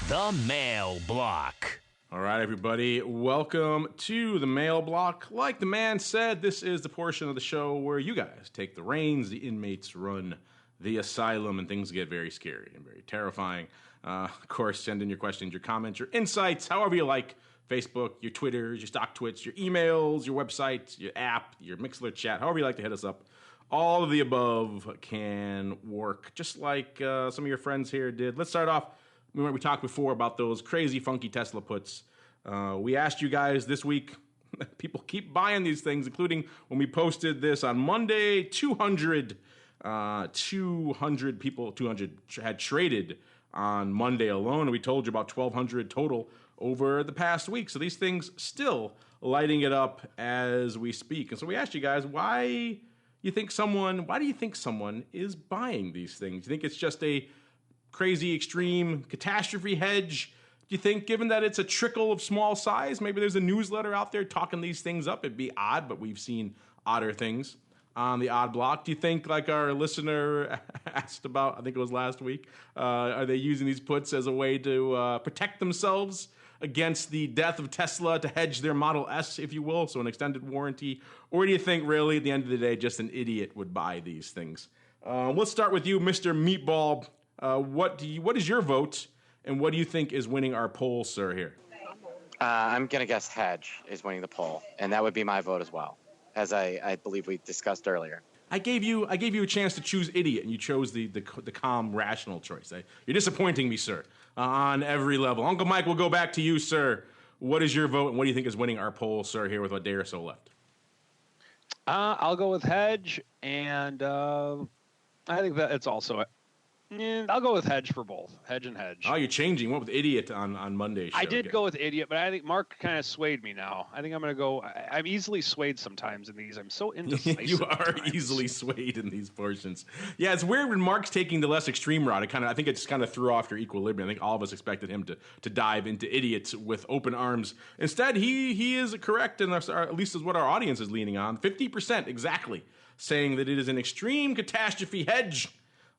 the mail block.
All right, everybody, welcome to the mail block. Like the man said, this is the portion of the show where you guys take the reins, the inmates run the asylum, and things get very scary and very terrifying. Of course, send in your questions, your comments, your insights, however you like. Facebook, your Twitters, your stock twits, your emails, your website, your app, your Mixler chat, however you like to hit us up. All of the above can work, just like some of your friends here did. Let's start off. We talked before about those crazy, funky Tesla puts. We asked you guys this week. People keep buying these things, including when we posted this on Monday. 200 people, 200 had traded on Monday alone. And we told you about 1,200 total over the past week. So these things still lighting it up as we speak. And so we asked you guys, why do you think someone is buying these things? Do you think it's just a crazy, extreme catastrophe hedge? Do you think, given that it's a trickle of small size, maybe there's a newsletter out there talking these things up? It'd be odd, but we've seen odder things on the odd block. Do you think, like our listener asked about, I think it was last week, are they using these puts as a way to protect themselves against the death of Tesla, to hedge their Model S, if you will, so an extended warranty? Or do you think, really, at the end of the day, just an idiot would buy these things? Let's start with you, Mr. Meatball. What is your vote, and what do you think is winning our poll, sir, here?
I'm going to guess Hedge is winning the poll, and that would be my vote as well, as I believe we discussed earlier.
I gave you a chance to choose idiot, and you chose the calm, rational choice. You're disappointing me, sir, on every level. Uncle Mike, we'll go back to you, sir. What is your vote, and what do you think is winning our poll, sir, here with a day or so left?
I'll go with Hedge, and I think that it's also I'll go with Hedge for both. Hedge and Hedge.
Oh, you're changing. You went with idiot on Monday's show.
I did go with idiot, but I think Mark kind of swayed me now. I think I'm going to go. I'm easily swayed sometimes in these. I'm so indecisive.
You are easily swayed in these portions. Yeah, it's weird when Mark's taking the less extreme route. I think it just kind of threw off your equilibrium. I think all of us expected him to dive into idiots with open arms. Instead, he is correct, and at least is what our audience is leaning on. 50% exactly saying that it is an extreme catastrophe hedge.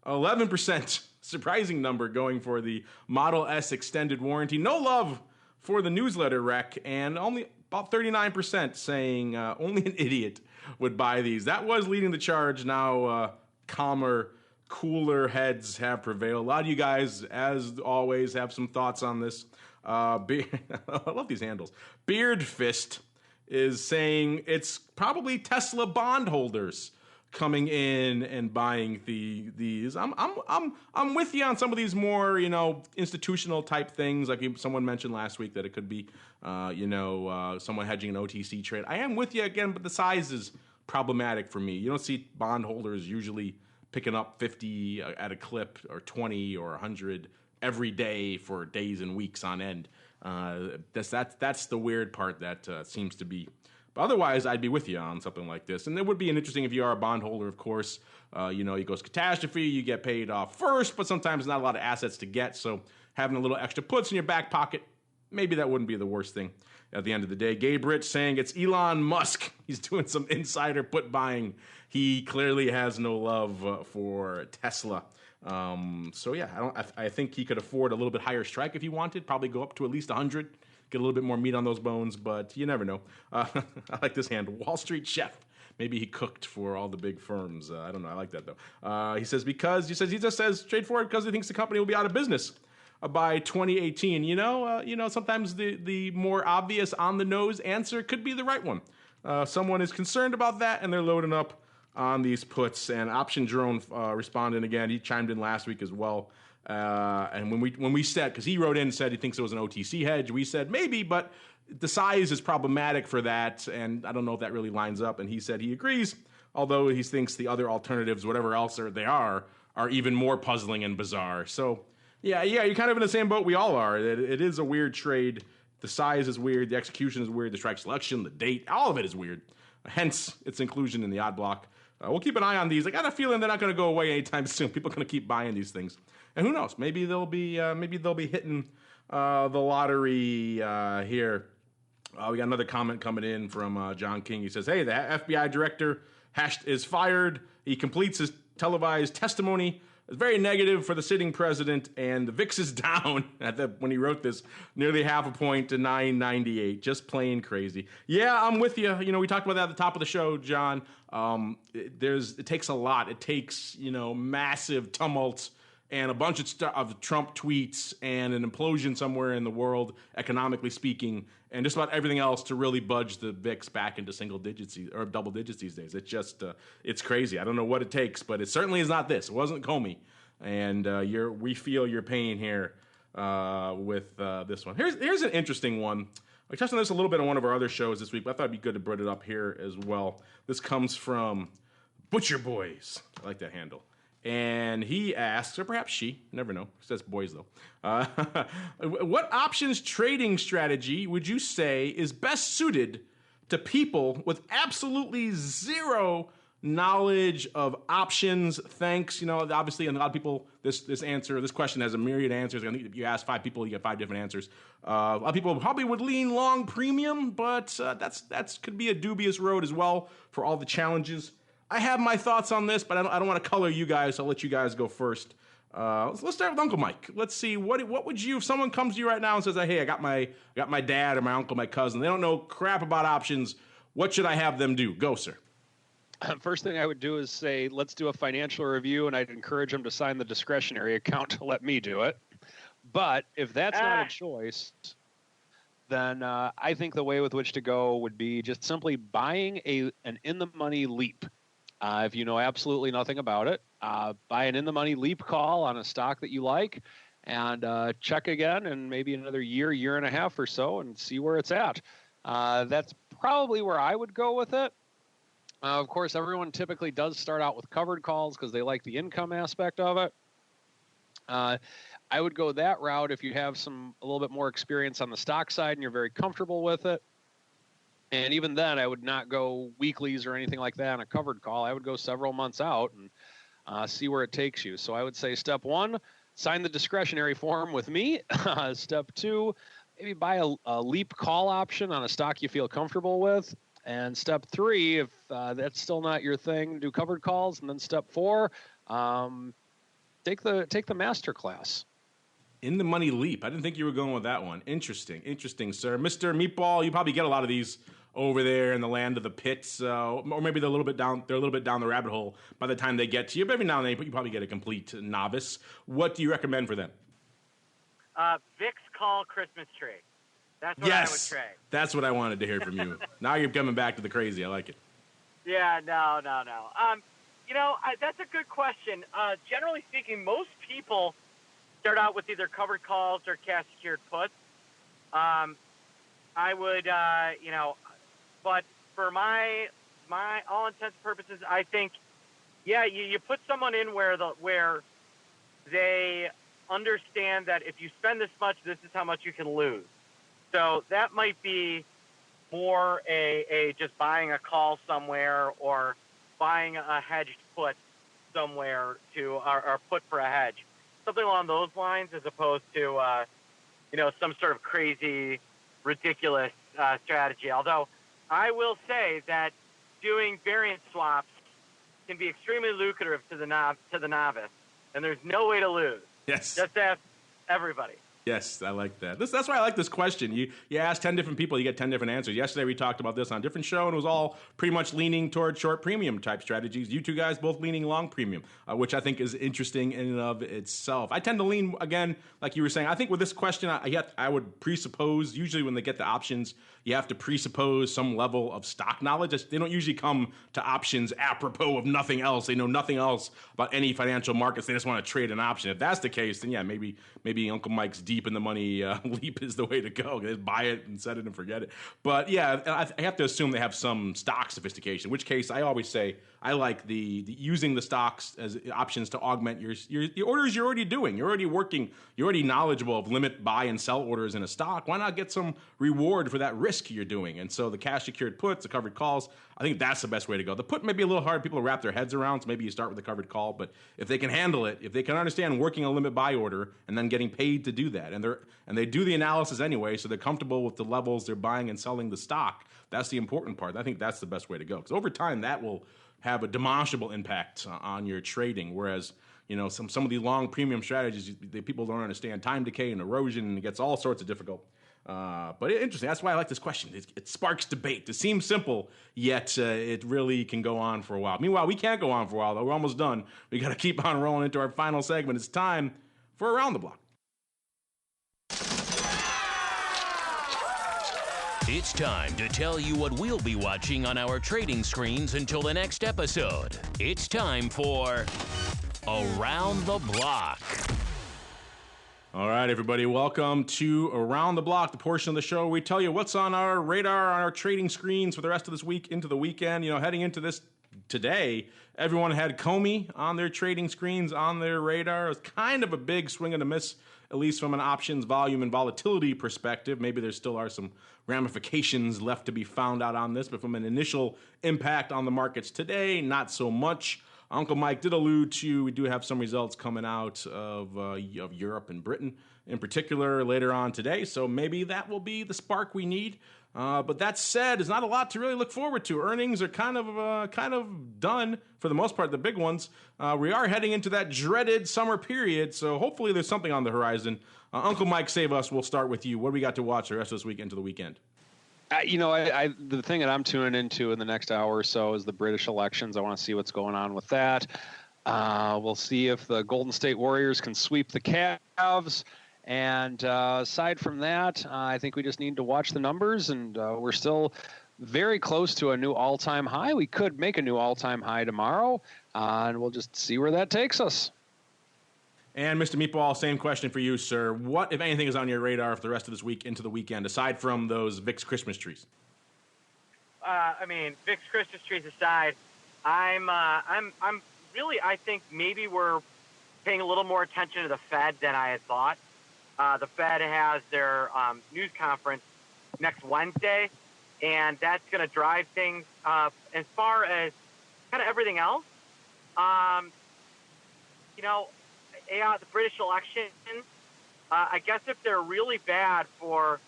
11%, surprising number, going for the Model S extended warranty. No love for the newsletter wreck, and only about 39% saying only an idiot would buy these. That was leading the charge. Now, calmer, cooler heads have prevailed. A lot of you guys, as always, have some thoughts on this. I love these handles. Beardfist is saying it's probably Tesla bondholders coming in and buying these. I'm with you on some of these more, institutional type things. Like someone mentioned last week that it could be, someone hedging an OTC trade. I am with you again, but the size is problematic for me. You don't see bondholders usually picking up 50 at a clip, or 20 or 100 every day for days and weeks on end. That's the weird part that seems to be. But otherwise, I'd be with you on something like this. And it would be interesting if you are a bondholder, of course. It goes catastrophe, you get paid off first, but sometimes not a lot of assets to get. So having a little extra puts in your back pocket, maybe that wouldn't be the worst thing at the end of the day. Gabe Rich saying it's Elon Musk. He's doing some insider put buying. He clearly has no love for Tesla. I think he could afford a little bit higher strike if he wanted. Probably go up to at least 100. Get a little bit more meat on those bones, but you never know. I like this hand, WallStChef. Maybe he cooked for all the big firms. I don't know. I like that, though. He just says straightforward because he thinks the company will be out of business. by 2018. Sometimes the more obvious on the nose answer could be the right one. Someone is concerned about that, and they're loading up on these puts. And Option Drone responded again. He chimed in last week as well. And when we said, because he wrote in and said he thinks it was an OTC hedge, we said maybe, but the size is problematic for that, and I don't know if that really lines up. And he said he agrees, although he thinks the other alternatives, whatever else they are even more puzzling and bizarre. So yeah, you're kind of in the same boat we all are. It is a weird trade. The size is weird, the execution is weird, the strike selection, the date, all of it is weird. Hence its inclusion in the odd block. We'll keep an eye on these. I got a feeling they're not going to go away anytime soon. People are going to keep buying these things, and who knows? Maybe they'll be hitting the lottery here. We got another comment coming in from John King. He says, "Hey, the FBI director is fired. He completes his televised testimony. It's very negative for the sitting president, and the VIX is down." When he wrote this, nearly half a point to 998. Just plain crazy. Yeah, I'm with you. We talked about that at the top of the show, John. It takes a lot. It takes massive tumult and a bunch of Trump tweets and an implosion somewhere in the world, economically speaking, and just about everything else to really budge the VIX back into single digits or double digits these days. It's just, it's crazy. I don't know what it takes, but it certainly is not this. It wasn't Comey. And we feel your pain here with this one. Here's an interesting one. I touched on this a little bit on one of our other shows this week, but I thought it'd be good to put it up here as well. This comes from Butcher Boys. I like that handle. And he asks, or perhaps she, you never know, it says boys though, what options trading strategy would you say is best suited to people with absolutely zero knowledge of options? Thanks. Obviously, and a lot of people, this question has a myriad of answers. I think if you ask 5 people, you get 5 different answers. A lot of people probably would lean long premium, but that's could be a dubious road as well for all the challenges. I have my thoughts on this, but I don't want to color you guys, so I'll let you guys go first. Let's start with Uncle Mike. Let's see, what would you, if someone comes to you right now and says, hey, I got my dad or my uncle, my cousin, they don't know crap about options, what should I have them do? Go, sir.
First thing I would do is say, let's do a financial review, and I'd encourage them to sign the discretionary account to let me do it. But if that's not a choice, then I think the way with which to go would be just simply buying an in-the-money leap. If you know absolutely nothing about it, buy an in-the-money leap call on a stock that you like, and check again in maybe another year and a half or so, and see where it's at. That's probably where I would go with it. Of course, everyone typically does start out with covered calls because they like the income aspect of it. I would go that route if you have a little bit more experience on the stock side and you're very comfortable with it. And even then, I would not go weeklies or anything like that on a covered call. I would go several months out and see where it takes you. So I would say step 1, sign the discretionary form with me. Step 2, maybe buy a leap call option on a stock you feel comfortable with. And step 3, if that's still not your thing, do covered calls. And then step 4, take the master class.
In the money leap. I didn't think you were going with that one. Interesting, sir. Mr. Meatball, you probably get a lot of these over there in the land of the pits, or maybe they're a little bit down the rabbit hole by the time they get to you. But every now and then, you probably get a complete novice. What do you recommend for them?
VIX call Christmas tree. That's what I would trade.
That's what I wanted to hear from you. Now you're coming back to the crazy. I like it.
Yeah, no. That's a good question. Generally speaking, most people start out with either covered calls or cash secured puts. I would, but for my all intents and purposes, I think, you put someone in where they understand that if you spend this much, this is how much you can lose. So that might be more a just buying a call somewhere or buying a hedged put somewhere or put for a hedge. Something along those lines, as opposed to, some sort of crazy, ridiculous strategy. Although I will say that doing variance swaps can be extremely lucrative to the novice, and there's no way to lose.
Yes.
Just ask everybody.
Yes, I like that. That's why I like this question. You ask 10 different people, you get 10 different answers. Yesterday we talked about this on a different show, and it was all pretty much leaning toward short premium type strategies. You two guys both leaning long premium, which I think is interesting in and of itself. I tend to lean, again, like you were saying, I think with this question, I would presuppose, usually when they get the options, you have to presuppose some level of stock knowledge. They don't usually come to options apropos of nothing else. They know nothing else about any financial markets. They just want to trade an option. If that's the case, then yeah, maybe Uncle Mike's deep in the money leap is the way to go. Just buy it and set it and forget it. But yeah, I have to assume they have some stock sophistication, in which case I always say I like the using the stocks as options to augment your orders you're already doing. You're already working. You're already knowledgeable of limit buy and sell orders in a stock. Why not get some reward for that risk you're doing? And so the cash secured puts, the covered calls, I think that's the best way to go. The put may be a little hard people to wrap their heads around, so maybe you start with the covered call. But if they can handle it, if they can understand working a limit buy order and then getting paid to do that, and they do the analysis anyway, so they're comfortable with the levels they're buying and selling the stock, that's the important part. I think that's the best way to go, because over time that will have a demonstrable impact on your trading. Whereas, some of the long premium strategies, people don't understand time decay and erosion, and it gets all sorts of difficult. But interesting. That's why I like this question. It sparks debate. It seems simple, yet it really can go on for a while. Meanwhile, we can't go on for a while, though. We're almost done. We got to keep on rolling into our final segment. It's time for Around the Block.
It's time to tell you what we'll be watching on our trading screens until the next episode. It's time for Around the Block.
All right, everybody, welcome to Around the Block, the portion of the show where we tell you what's on our radar, on our trading screens for the rest of this week into the weekend. Heading into this today, everyone had Comey on their trading screens, on their radar. It was kind of a big swing and a miss, at least from an options volume and volatility perspective. Maybe there still are some ramifications left to be found out on this, but from an initial impact on the markets today, not so much. Uncle Mike did allude to, we do have some results coming out of Europe and Britain in particular later on today, so maybe that will be the spark we need. But that said, there's not a lot to really look forward to. Earnings are kind of done for the most part, the big ones. We are heading into that dreaded summer period, so hopefully there's something on the horizon. Uncle Mike, save us. We'll start with you. What do we got to watch the rest of this week into the weekend?
The thing that I'm tuning into in the next hour or so is the British elections. I want to see what's going on with that. We'll see if the Golden State Warriors can sweep the Cavs. And aside from that, I think we just need to watch the numbers, and we're still very close to a new all-time high. We could make a new all-time high tomorrow, and we'll just see where that takes us.
And Mr. Meatball, same question for you, sir. What, if anything, is on your radar for the rest of this week into the weekend, aside from those VIX Christmas trees?
VIX Christmas trees aside, I'm really, I think maybe we're paying a little more attention to the Fed than I had thought. The Fed has their news conference next Wednesday, and that's going to drive things as far as kind of everything else. The British elections, I guess if they're really bad for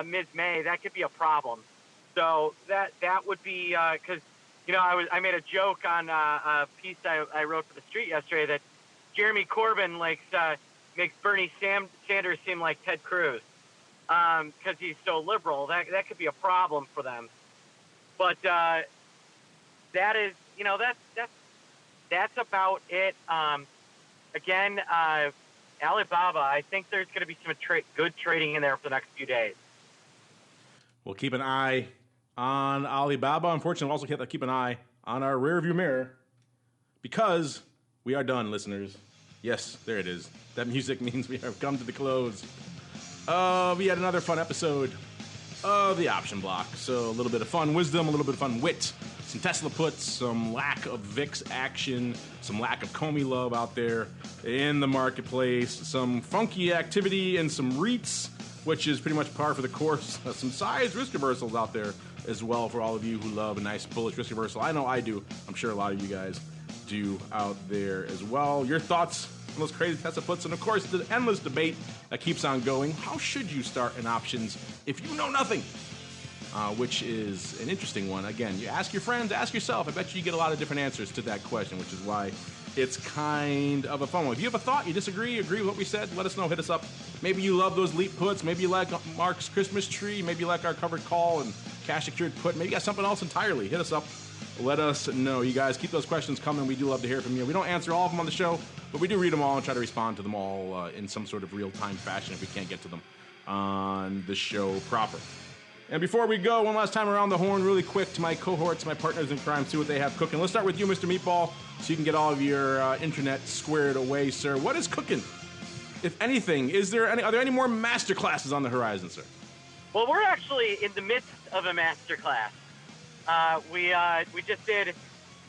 mid-May, that could be a problem. So that would be because, I made a joke on a piece I wrote for The Street yesterday that Jeremy Corbyn makes Bernie Sanders seem like Ted Cruz because he's so liberal. That could be a problem for them. But that is, that's about it. Again, Alibaba, I think there's going to be some good trading in there for the next few days.
We'll keep an eye on Alibaba. Unfortunately, we'll also have to keep an eye on our rearview mirror because we are done, listeners. Yes, there it is. That music means we have come to the close of yet another fun episode of the Option Block. So a little bit of fun wisdom, a little bit of fun wit, some Tesla puts, some lack of VIX action, some lack of Comey love out there in the marketplace, some funky activity and some REITs, which is pretty much par for the course. Some size risk reversals out there as well for all of you who love a nice bullish risk reversal. I know I do. I'm sure a lot of you guys do out there as well. Your thoughts on those crazy Tesla puts, and of course the endless debate that keeps on going. How should you start in options if you know nothing? Which is an interesting one. Again, you ask your friends, ask yourself. I bet you get a lot of different answers to that question, which is why it's kind of a fun one. If you have a thought, you disagree, agree with what we said, let us know. Hit us up. Maybe you love those leap puts. Maybe you like Mark's Christmas tree. Maybe you like our covered call and cash secured put. Maybe you got something else entirely. Hit us up. Let us know. You guys keep those questions coming. We do love to hear from you. We don't answer all of them on the show, but we do read them all and try to respond to them all in some sort of real-time fashion if we can't get to them on the show proper. And before we go, one last time around the horn, really quick, to my cohorts, my partners in crime, see what they have cooking. Let's start with you, Mr. Meatball, so you can get all of your internet squared away, sir. What is cooking, if anything? Are there any more master classes on the horizon, sir?
Well, we're actually in the midst of a master class. We just did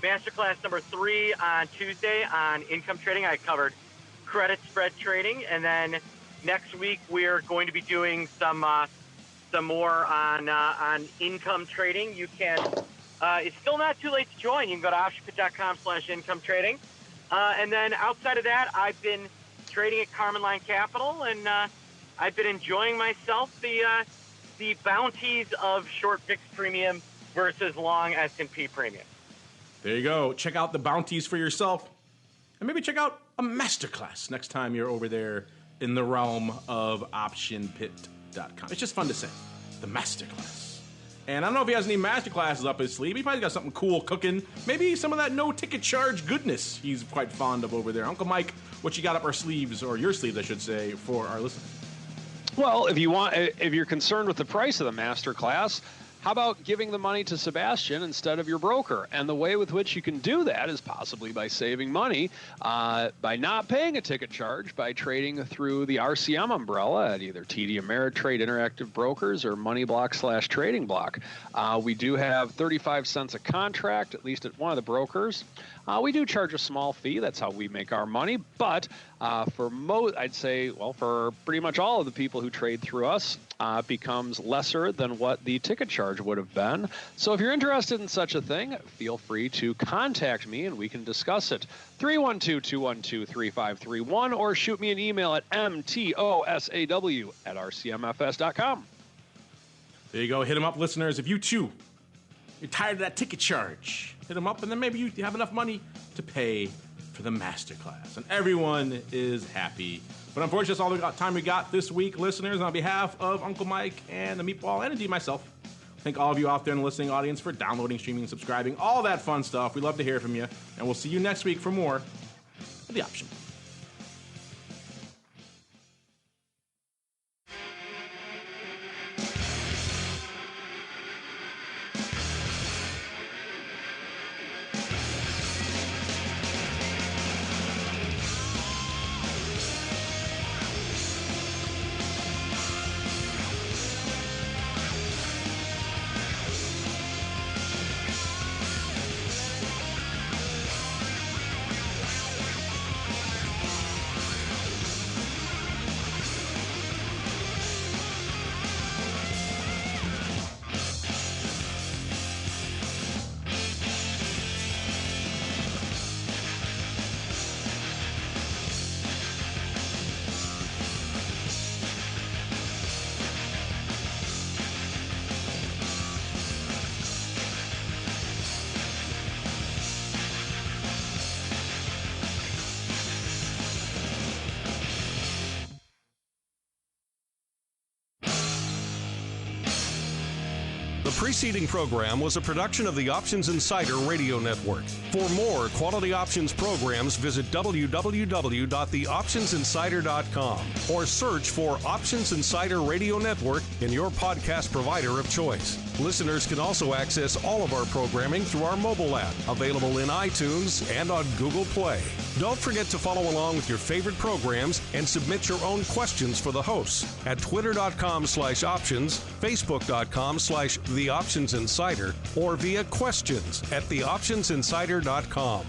master class number 3 on Tuesday on income trading. I covered credit spread trading, and then next week we're going to be doing some more on income trading. You can it's still not too late to join. You can go to optionpit.com/income trading. And then outside of that, I've been trading at Carmen Line Capital, and I've been enjoying myself the bounties of short VIX premium versus long S&P premium.
There you go. Check out the bounties for yourself, and maybe check out a masterclass next time you're over there in the realm of optionpit.com. It's just fun to say, the masterclass. And I don't know if he has any masterclasses up his sleeve. He probably got something cool cooking. Maybe some of that no ticket charge goodness he's quite fond of over there. Uncle Mike, what you got up our sleeves, or your sleeves, I should say, for our listeners?
Well, if you're concerned with the price of the masterclass, how about giving the money to Sebastian instead of your broker? And the way with which you can do that is possibly by saving money, by not paying a ticket charge, by trading through the RCM umbrella at either TD Ameritrade Interactive Brokers or MoneyBlock/Trading Block. We do have 35 cents a contract, at least at one of the brokers. We do charge a small fee. That's how we make our money. But I'd say, for pretty much all of the people who trade through us, becomes lesser than what the ticket charge would have been. So if you're interested in such a thing, feel free to contact me and we can discuss it. 312-212-3531, or shoot me an email at mtosaw@rcmfs.com.
There you go. Hit them up, listeners. If you too, you're tired of that ticket charge, hit them up, and then maybe you have enough money to pay for the masterclass, and everyone is happy. But unfortunately, that's all the time we got this week, listeners. On behalf of Uncle Mike and the Meatball, and indeed myself, thank all of you out there in the listening audience for downloading, streaming, subscribing, all that fun stuff. We love to hear from you, and we'll see you next week for more of The Option.
The preceding program was a production of the Options Insider Radio Network. For more quality options programs, visit www.theoptionsinsider.com or search for Options Insider Radio Network in your podcast provider of choice. Listeners can also access all of our programming through our mobile app, available in iTunes and on Google Play. Don't forget to follow along with your favorite programs and submit your own questions for the hosts at twitter.com/options, facebook.com/theoptionsinsider, or via questions at theoptionsinsider.com.